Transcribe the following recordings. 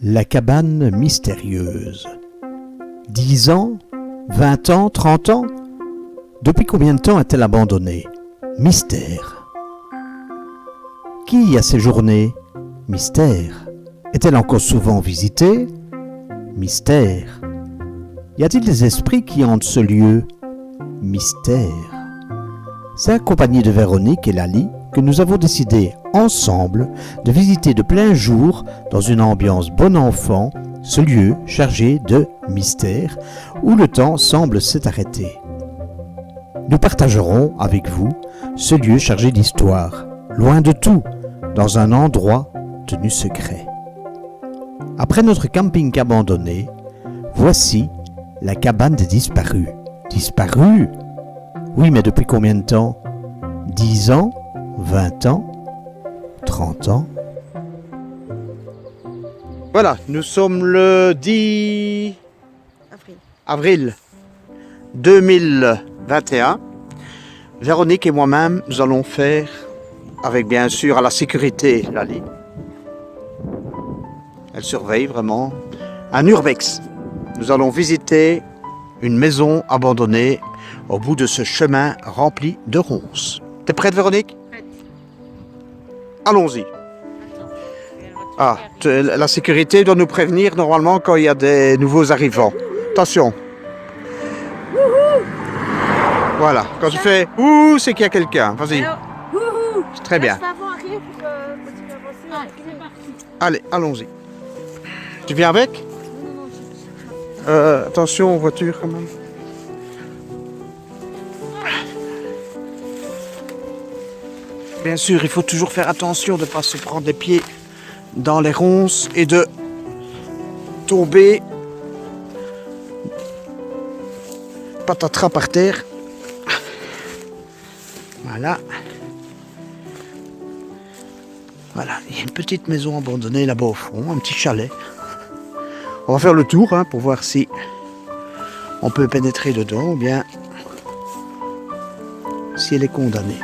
La cabane mystérieuse. 10 ans, 20 ans, 30 ans? Depuis combien de temps est-elle abandonnée? Mystère. Qui y a séjourné? Mystère. Est-elle encore souvent visitée? Mystère. Y a-t-il des esprits qui hantent ce lieu? Mystère. C'est en compagnie de Véronique et Lali que nous avons décidé ensemble de visiter de plein jour, dans une ambiance bon enfant, ce lieu chargé de mystère où le temps semble s'être arrêté. Nous partagerons avec vous ce lieu chargé d'histoire, loin de tout, dans un endroit tenu secret. Après notre camping abandonné, voici la cabane des disparus. Disparus? Oui, mais depuis combien de temps? 10 ans? 20 ans? 30 ans? Voilà, nous sommes le 10 avril 2021. Véronique et moi-même, nous allons faire, avec bien sûr à la sécurité, Lali. Elle surveille vraiment un urbex. Nous allons visiter une maison abandonnée au bout de ce chemin rempli de ronces. T'es prête, Véronique? Prête. Allons-y. Ah, la sécurité doit nous prévenir normalement quand il y a des nouveaux arrivants. Attention. Voilà, quand tu fais ouh, c'est qu'il y a quelqu'un. Vas-y. C'est très bien. Allez, allons-y. Tu viens avec? Attention aux voitures quand même. Bien sûr, il faut toujours faire attention de ne pas se prendre les pieds dans les ronces et de tomber patatras par terre. Voilà. Voilà, il y a une petite maison abandonnée là-bas au fond, un petit chalet. On va faire le tour pour voir si on peut pénétrer dedans ou bien si elle est condamnée.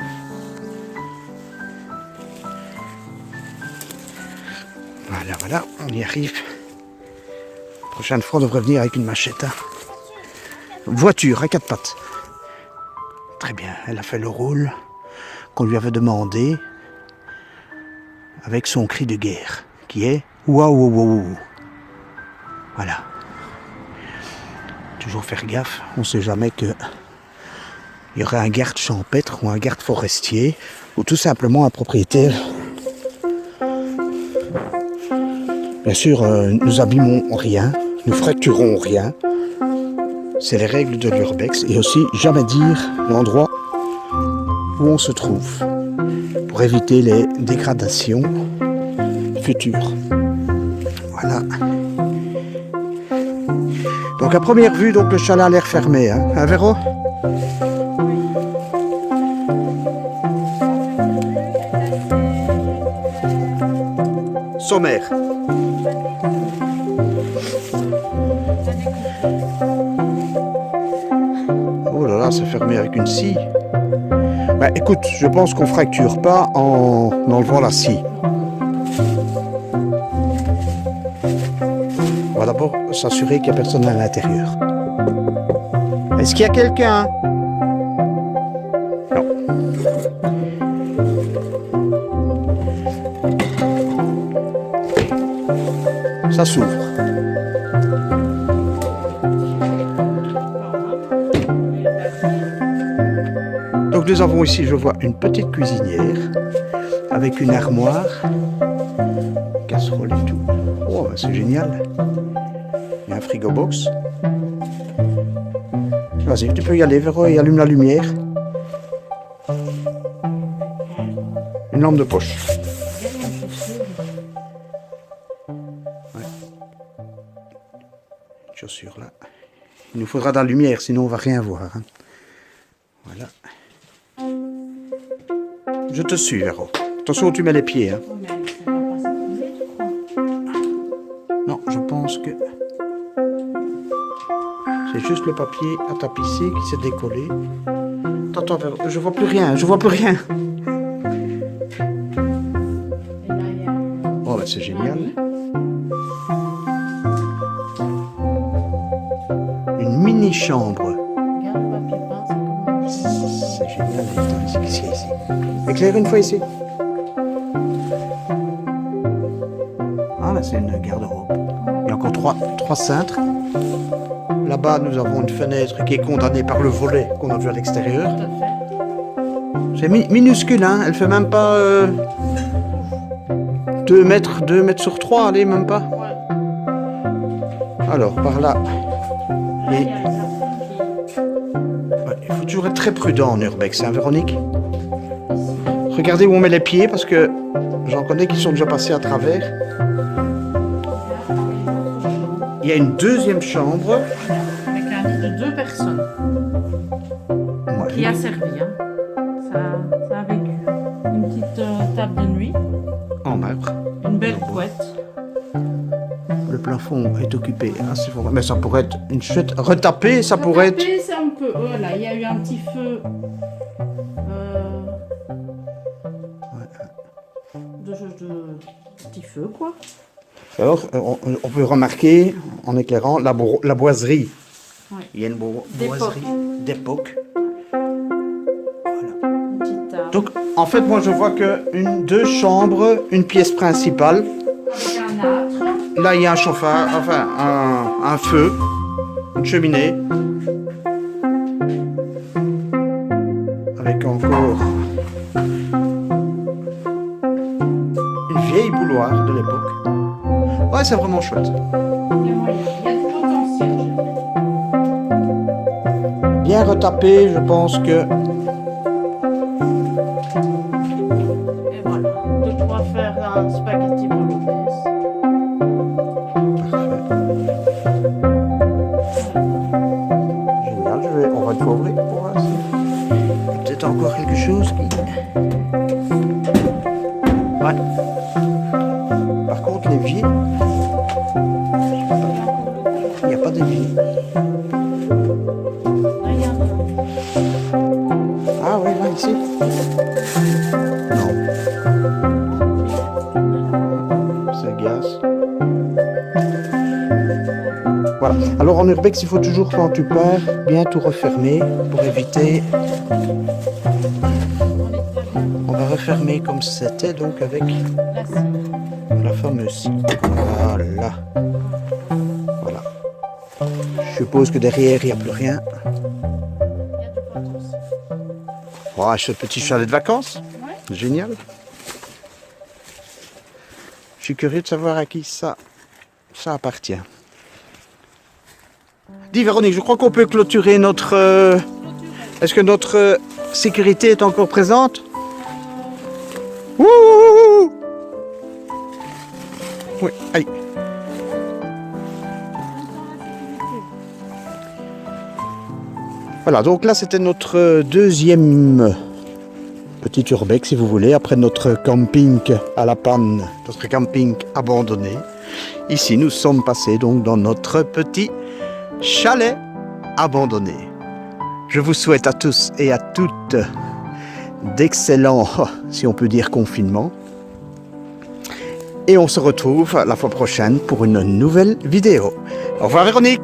Voilà, on y arrive. La prochaine fois, on devrait venir avec une machette. Voiture à 4 pattes. Très bien, elle a fait le rôle qu'on lui avait demandé avec son cri de guerre, qui est waouh waouh waouh. Voilà. Toujours faire gaffe, on ne sait jamais qu'il y aurait un garde champêtre ou un garde forestier ou tout simplement un propriétaire. Bien sûr, nous abîmons rien, nous fracturons rien. C'est les règles de l'urbex et aussi jamais dire l'endroit où on se trouve pour éviter les dégradations futures. Voilà. Donc à première vue, donc le chalet a l'air fermé, hein, Véro? Sommaire. Oh là là, c'est fermé avec une scie. Bah écoute, je pense qu'on fracture pas en enlevant la scie. On va d'abord s'assurer qu'il n'y a personne à l'intérieur. Est-ce qu'il y a quelqu'un? Non. Ça s'ouvre. Donc nous avons ici, je vois, une petite cuisinière avec une armoire, casserole et tout. Oh, c'est génial. Il y a un frigo box. Vas-y, tu peux y aller, Véro, et allume la lumière. Une lampe de poche. Ouais. Une chaussure là. Il nous faudra de la lumière, sinon on va rien voir. Voilà. Je te suis, Véro. Attention où tu mets les pieds. Non, je pense que c'est juste le papier à tapisser qui s'est décollé. Attends, Véro, je vois plus rien, Oh, bah, c'est génial. mini-chambre. Regarde le papier peint, c'est comme C'est génial. Attends, qu'est-ce qu'il y a ici? Éclaire une fois ici. Ah, là, c'est une garde-robe. Il y a encore trois cintres. Là-bas, nous avons une fenêtre qui est condamnée par le volet qu'on a vu à l'extérieur. tout à fait. C'est minuscule, hein. Elle fait même pas 2 mètres sur 3, allez, même pas. Ouais. Alors, par là, Là, il y a un plafond ouais, il faut toujours être très prudent en urbex, hein, Véronique? Regardez où on met les pieds, parce que j'en connais qui sont déjà passés à travers. Il y a une deuxième chambre. avec un lit de 2 personnes Ouais. qui a servi. Hein. Ça a vécu. Une petite table de nuit, En marbre. une belle couette. Le plafond est occupé. Hein, c'est vrai. Mais ça pourrait être une chouette. Retapé, ça pourrait être. Tapé, c'est un peu. Voilà, il y a eu un petit feu. De petit feu, quoi. Alors, on peut remarquer, en éclairant, la boiserie. Ouais. Il y a une boiserie d'époque. Voilà. Une petite table. Donc, en fait, moi, je vois que 2 chambres, une pièce principale. Avec un âtre. Là, il y a un chauffage, enfin, un feu, une cheminée. Avec encore une vieille bouilloire de l'époque. Ouais, c'est vraiment chouette. Il y a moyen. Il y a du potentiel. Bien retapé, je pense que. Et voilà. De quoi faire un spaghetti bolognaise. Génial, on va une fois ouvrir pour voir si. Peut-être encore quelque chose qui. Ouais. Par contre, l'évier, il n'y a pas d'évier. Là, il y a un peu. Ah oui, là, ici. Non. C'est gaz. Voilà. Alors en urbex, il faut toujours, quand tu pars, bien tout refermer pour éviter. On va refermer comme c'était, donc avec Là, si. la fameuse scie. Voilà. Voilà. Je suppose que derrière, il n'y a plus rien. Il y a du potentiel. Oh, ce petit chalet de vacances. Ouais. Génial. Je suis curieux de savoir à qui ça appartient. Dis Véronique, je crois qu'on peut clôturer notre... Est-ce que notre sécurité est encore présente? Ouh! Oui, allez. Voilà, donc là c'était notre deuxième petit urbex, si vous voulez, après notre camping à la panne, notre camping abandonné. Ici, nous sommes passés donc dans notre petit chalet abandonné. Je vous souhaite à tous et à toutes d'excellents, si on peut dire, confinements. Et on se retrouve la fois prochaine pour une nouvelle vidéo. Au revoir Véronique!